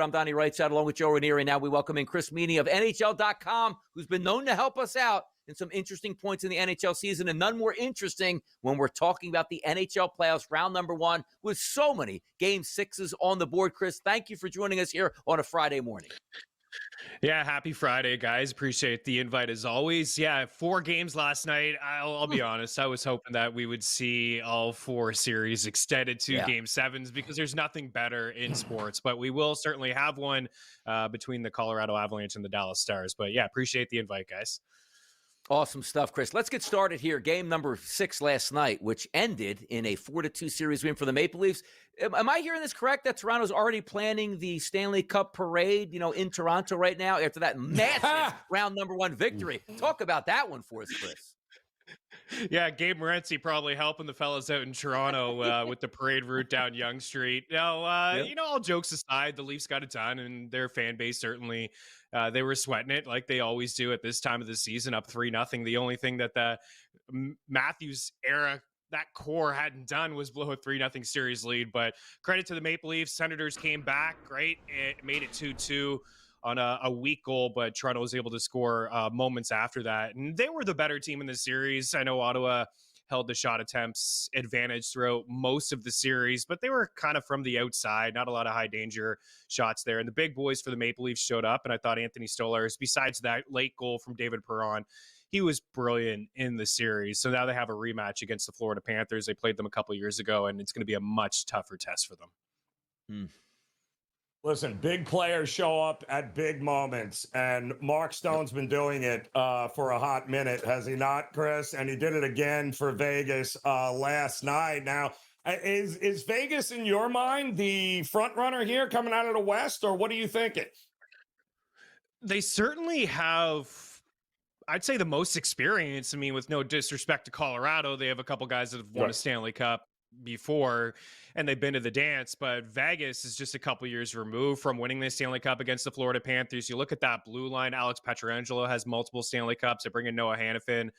I'm Donnie Rightside along with Joe Raineri. Now we welcome in Chris Meaney of NHL.com, who's been known to help us out in some interesting points in the NHL season, and none more interesting when we're talking about the NHL playoffs round number 1 with so many Game 6s on the board. Chris, thank you for joining us here on a Friday morning. Yeah, happy Friday, guys. Appreciate the invite as always. Yeah, 4 games last night. I'll be honest, I was hoping that we would see all 4 series extended to Game 7s because there's nothing better in sports. But we will certainly have one between the Colorado Avalanche and the Dallas Stars. But yeah, appreciate the invite, guys. Awesome stuff, Chris. Let's get started here. Game number 6 last night, which ended in a 4-2 series win for the Maple Leafs. Am I hearing this correct, that Toronto's already planning the Stanley Cup parade, in Toronto right now after that massive round number 1 victory? Talk about that one for us, Chris. Yeah, Gabe Morency probably helping the fellas out in Toronto with the parade route down Yonge Street. No, all jokes aside, the Leafs got it done, and their fan base certainly they were sweating it like they always do at this time of the season, up 3-0. The only thing that the Matthews era, that core, hadn't done was blow a 3-0 series lead. But credit to the Maple Leafs. Senators came back, right? It made it 2-2 on a weak goal, but Toronto was able to score moments after that. And they were the better team in the series. I know Ottawa held the shot attempts advantage throughout most of the series, but they were kind of from the outside, not a lot of high danger shots there. And the big boys for the Maple Leafs showed up, and I thought Anthony Stolarz, besides that late goal from David Perron, he was brilliant in the series. So now they have a rematch against the Florida Panthers. They played them a couple years ago, and it's going to be a much tougher test for them. Listen, big players show up at big moments, and Mark Stone's been doing it for a hot minute, has he not, Chris? And he did it again for Vegas last night. Now, is Vegas, in your mind, the front runner here coming out of the West, or what are you thinking? They certainly have, I'd say, the most experience. I mean, with no disrespect to Colorado, they have a couple guys that have won a Stanley Cup before, and they've been to the dance, but Vegas is just a couple years removed from winning the Stanley Cup against the Florida Panthers. You look at that blue line, Alex Pietrangelo has multiple Stanley Cups. They bring in Noah Hannafin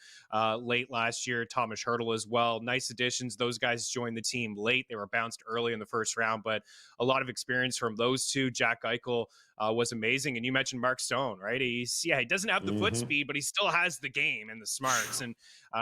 late last year, Thomas Hertl as well. Nice additions. Those guys joined the team late. They were bounced early in the first round, but a lot of experience from those two. Jack Eichel was amazing. And you mentioned Mark Stone, right? He doesn't have the foot speed, but he still has the game and the smarts. And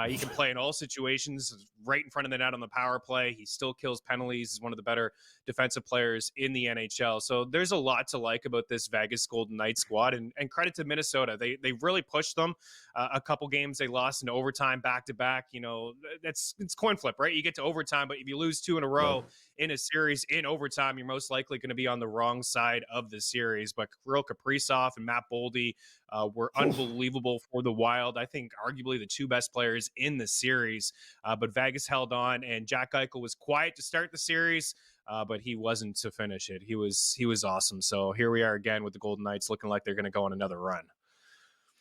he can play in all situations, right in front of the net on the power play. He still kills penalties. He's one of the better defensive players in the NHL. So there's a lot to like about this Vegas Golden Knights squad. And credit to Minnesota. They really pushed them. A couple games they lost in overtime back-to-back. It's coin flip, right? You get to overtime, but if you lose 2 in a row in a series in overtime, you're most likely going to be on the wrong side of the series. But Kirill Kaprizov and Matt Boldy were unbelievable for the Wild. I think arguably the 2 best players in the series. But Vegas held on, and Jack Eichel was quiet to start the series, but he wasn't to finish it. He was awesome. So here we are again with the Golden Knights looking like they're going to go on another run.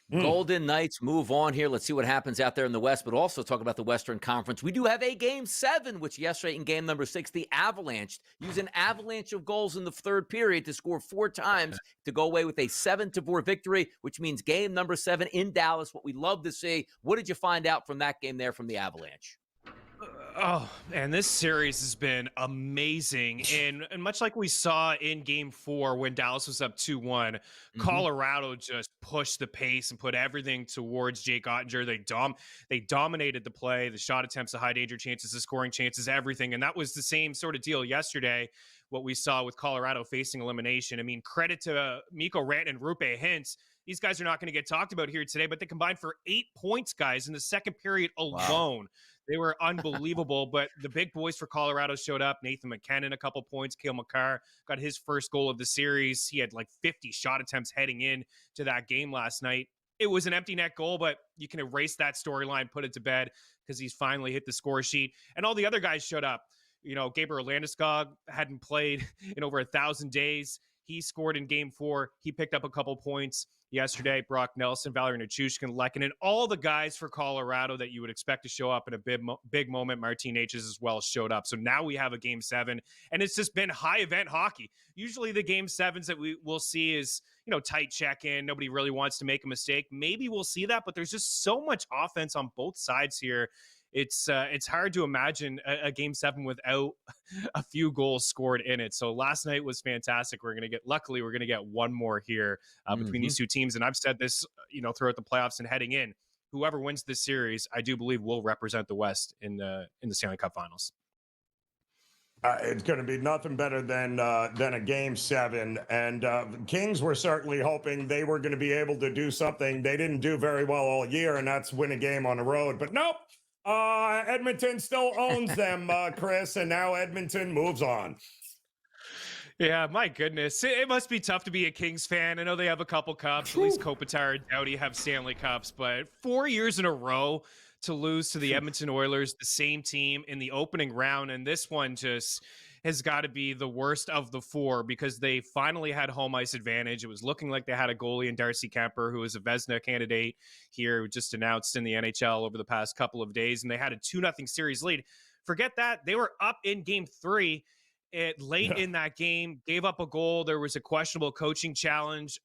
Golden Knights move on here. Let's see what happens out there in the West, but also talk about the Western Conference. We do have a Game 7, which yesterday in game number 6, the Avalanche used an avalanche of goals in the third period to score 4 times to go away with a 7-4 victory, which means game number 7 in Dallas, what we love to see. What did you find out from that game there from the Avalanche? Oh, and this series has been amazing. And much like we saw in game 4 when Dallas was up 2-1, Colorado just pushed the pace and put everything towards Jake Ottinger. They dominated the play, the shot attempts, the high danger chances, the scoring chances, everything. And that was the same sort of deal yesterday, what we saw with Colorado facing elimination. I mean, credit to Mikko Rantanen and Roope Hintz. These guys are not going to get talked about here today, but they combined for 8 points, guys, in the second period alone. Wow. They were unbelievable, but the big boys for Colorado showed up. Nathan McKinnon, a couple points. Cale Makar got his first goal of the series. He had like 50 shot attempts heading in to that game last night. It was an empty net goal, but you can erase that storyline, put it to bed, because he's finally hit the score sheet. And all the other guys showed up. Gabriel Landeskog hadn't played in over 1,000 days. He scored in game 4. He picked up a couple points yesterday. Brock Nelson, Valeri Nichushkin, Lehkonen, all the guys for Colorado that you would expect to show up in a big moment. Martin H's as well showed up. So now we have a game 7, and it's just been high event hockey. Usually the game 7s that we will see is, tight check in. Nobody really wants to make a mistake. Maybe we'll see that, but there's just so much offense on both sides here. it's hard to imagine a game 7 without a few goals scored in it. So last night was fantastic. Luckily we're going to get one more here between these two teams. And I've said this, throughout the playoffs and heading in, whoever wins this series, I do believe will represent the West in the Stanley Cup Finals. It's going to be nothing better than a game 7. And Kings were certainly hoping they were going to be able to do something they didn't do very well all year, and that's win a game on the road. But nope, Edmonton still owns them, Chris, and now Edmonton moves on. Yeah, my goodness. It must be tough to be a Kings fan. I know they have a couple cups. At least Kopitar and Doughty have Stanley Cups, but 4 years in a row to lose to the Edmonton Oilers, the same team in the opening round. And this one just has got to be the worst of the 4 because they finally had home ice advantage. It was looking like they had a goalie in Darcy Kemper, who is a Vezina candidate here, just announced in the NHL over the past couple of days. And they had a 2-0 series lead. Forget that. They were up in game 3. Late in that game, gave up a goal. There was a questionable coaching challenge.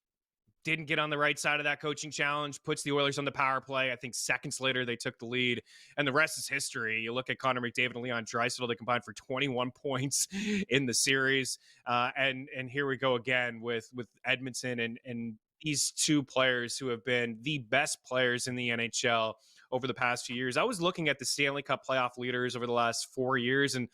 Didn't get on the right side of that coaching challenge, puts the Oilers on the power play. I think seconds later, they took the lead, and the rest is history. You look at Connor McDavid and Leon Draisaitl, they combined for 21 points in the series. And here we go again with Edmonton and these two players who have been the best players in the NHL over the past few years. I was looking at the Stanley Cup playoff leaders over the last 4 years, and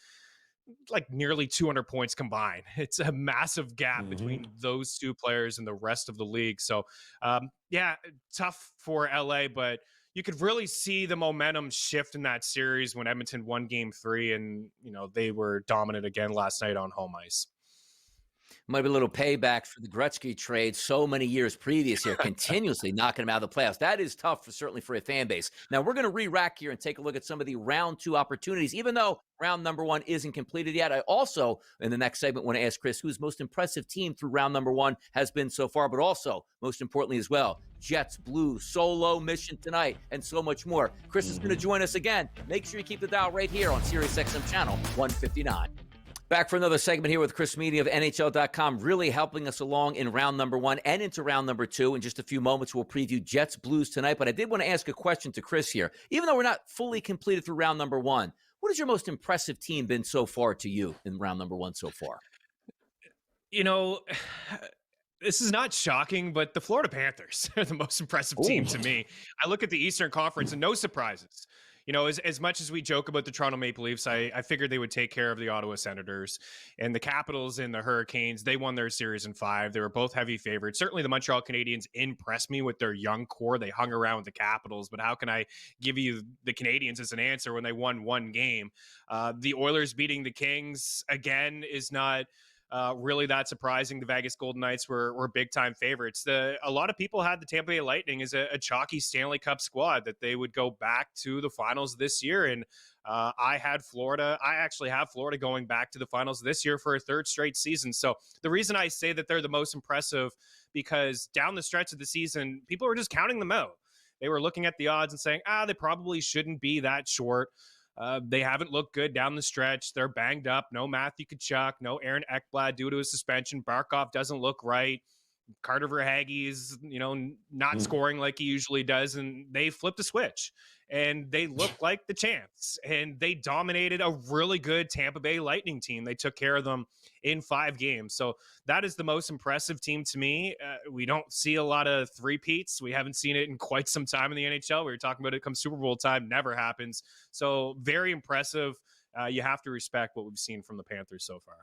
like nearly 200 points combined. It's a massive gap between those two players and the rest of the league. So, tough for LA, but you could really see the momentum shift in that series when Edmonton won game 3 and, they were dominant again last night on home ice. Might be a little payback for the Gretzky trade so many years previous here, continuously knocking him out of the playoffs. That is tough, certainly for a fan base. Now, we're going to re-rack here and take a look at some of the round 2 opportunities, even though round number 1 isn't completed yet. I also, in the next segment, want to ask Chris whose most impressive team through round number 1 has been so far, but also, most importantly as well, Jets, Blues, solo mission tonight, and so much more. Chris is going to join us again. Make sure you keep the dial right here on SiriusXM Channel 159. Back for another segment here with Chris Meaney of NHL.com, really helping us along in round number 1 and into round number 2. In just a few moments, we'll preview Jets Blues tonight. But I did want to ask a question to Chris here. Even though we're not fully completed through round number 1, what has your most impressive team been so far to you in round number 1 so far? This is not shocking, but the Florida Panthers are the most impressive team to me. I look at the Eastern Conference and no surprises. As much as we joke about the Toronto Maple Leafs, I figured they would take care of the Ottawa Senators. And the Capitals and the Hurricanes, they won their series in 5. They were both heavy favorites. Certainly the Montreal Canadiens impressed me with their young core. They hung around with the Capitals, but how can I give you the Canadiens as an answer when they won 1 game? The Oilers beating the Kings, again, is not really that surprising. The Vegas Golden Knights were big-time favorites. A lot of people had the Tampa Bay Lightning as a chalky Stanley Cup squad that they would go back to the finals this year. And I actually have Florida going back to the finals this year for a 3rd straight season. So the reason I say that they're the most impressive, because down the stretch of the season, people were just counting them out. They were looking at the odds and saying, they probably shouldn't be that short. They haven't looked good down the stretch. They're banged up. No Matthew Tkachuk, no Aaron Ekblad due to a suspension. Barkov doesn't look right. Carter Verhaeghe is, not scoring like he usually does. And they flipped a switch and they looked like the champs, and they dominated a really good Tampa Bay Lightning team. They took care of them in 5 games. So that is the most impressive team to me. We don't see a lot of three-peats. We haven't seen it in quite some time in the NHL. We were talking about it come Super Bowl time. Never happens. So very impressive. You have to respect what we've seen from the Panthers so far.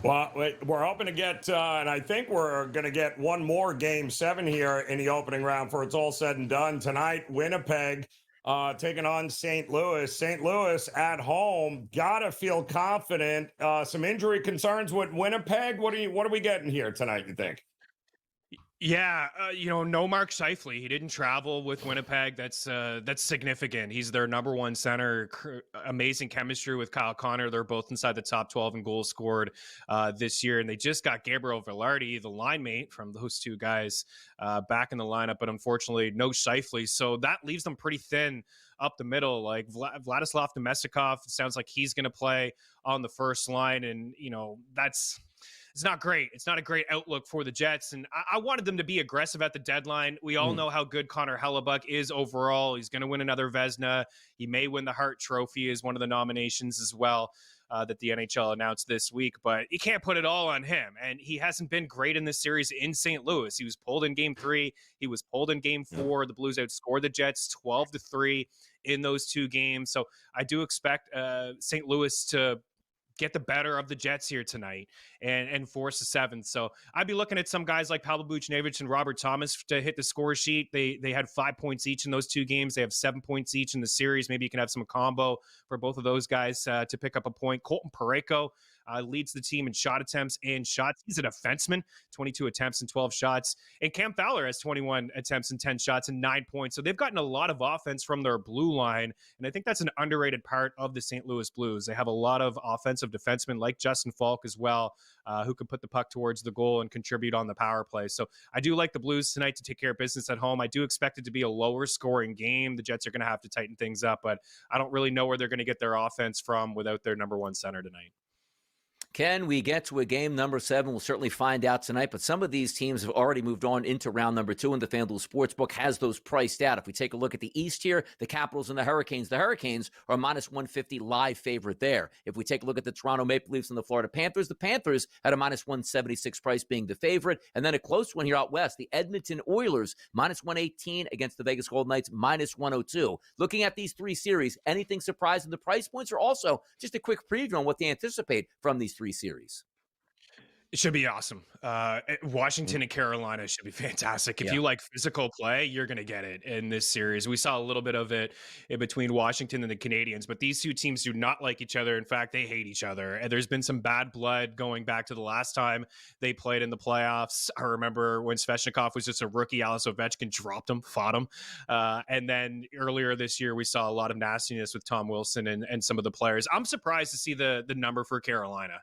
Well, we're hoping to get, and I think we're going to get one more game 7 here in the opening round before it's all said and done. Tonight, Winnipeg taking on St. Louis. St. Louis at home. Gotta feel confident. Some injury concerns with Winnipeg. What are we getting here tonight, you think? Yeah, no Mark Scheifele. He didn't travel with Winnipeg. That's significant. He's their number 1 center. Amazing chemistry with Kyle Connor. They're both inside the top 12 in goals scored this year. And they just got Gabriel Velarde, the line mate from those two guys, back in the lineup. But unfortunately, no Scheifele. So that leaves them pretty thin up the middle. Like Vladislav Nemestikov, sounds like he's going to play on the first line. And, that's it's not great. It's not a great outlook for the Jets. And I wanted them to be aggressive at the deadline. We all know how good Connor Hellebuck is overall. He's going to win another Vezina. He may win the Hart Trophy as one of the nominations as well that the NHL announced this week. But you can't put it all on him. And he hasn't been great in this series in St. Louis. He was pulled in Game 3. He was pulled in Game 4. The Blues outscored the Jets 12-3 in those 2 games. So I do expect St. Louis to get the better of the Jets here tonight and force a 7th. So I'd be looking at some guys like Pavel Buchnevich and Robert Thomas to hit the score sheet. They had 5 points each in those 2 games. They have 7 points each in the series. Maybe you can have some combo for both of those guys to pick up a point. Colton Parayko leads the team in shot attempts and shots. He's a defenseman, 22 attempts and 12 shots. And Cam Fowler has 21 attempts and 10 shots and 9 points. So they've gotten a lot of offense from their blue line. And I think that's an underrated part of the St. Louis Blues. They have a lot of offensive defensemen like Justin Falk as well, who can put the puck towards the goal and contribute on the power play. So I do like the Blues tonight to take care of business at home. I do expect it to be a lower scoring game. The Jets are going to have to tighten things up, but I don't really know where they're going to get their offense from without their number 1 center tonight. Can we get to a game number 7? We'll certainly find out tonight, but some of these teams have already moved on into round number 2, and the FanDuel Sportsbook has those priced out. If we take a look at the East here, the Capitals and the Hurricanes are minus 150 live favorite there. If we take a look at the Toronto Maple Leafs and the Florida Panthers had a minus 176 price being the favorite, and then a close one here out west, the Edmonton Oilers, minus 118 against the Vegas Golden Knights, minus 102. Looking at these 3 series, anything surprising the price points, or also just a quick preview on what they anticipate from these 3 series? It should be awesome. Washington and Carolina should be fantastic. If you like physical play, you're going to get it in this series. We saw a little bit of it in between Washington and the Canadiens, but these 2 teams do not like each other. In fact, they hate each other. And there's been some bad blood going back to the last time they played in the playoffs. I remember when Svechnikov was just a rookie, Alex Ovechkin dropped him, fought him. And then earlier this year, we saw a lot of nastiness with Tom Wilson and some of the players. I'm surprised to see the number for Carolina.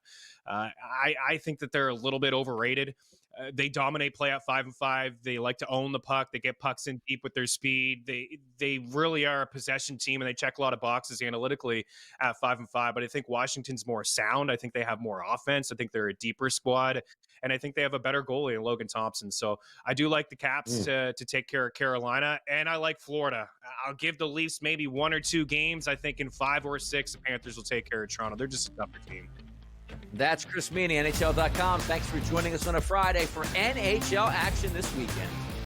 I think that they're a little bit overrated. They dominate play at 5-5. They like to own the puck. They get pucks in deep with their speed. They really are a possession team, and they check a lot of boxes analytically at 5-5. But I think Washington's more sound. I think they have more offense. I think they're a deeper squad, and I think they have a better goalie in Logan Thompson. So I do like the Caps to take care of Carolina, and I like Florida. I'll give the Leafs maybe 1 or 2 games. I think in 5 or 6, the Panthers will take care of Toronto. They're just a tougher team. That's Chris Meaney, NHL.com. Thanks for joining us on a Friday for NHL action this weekend.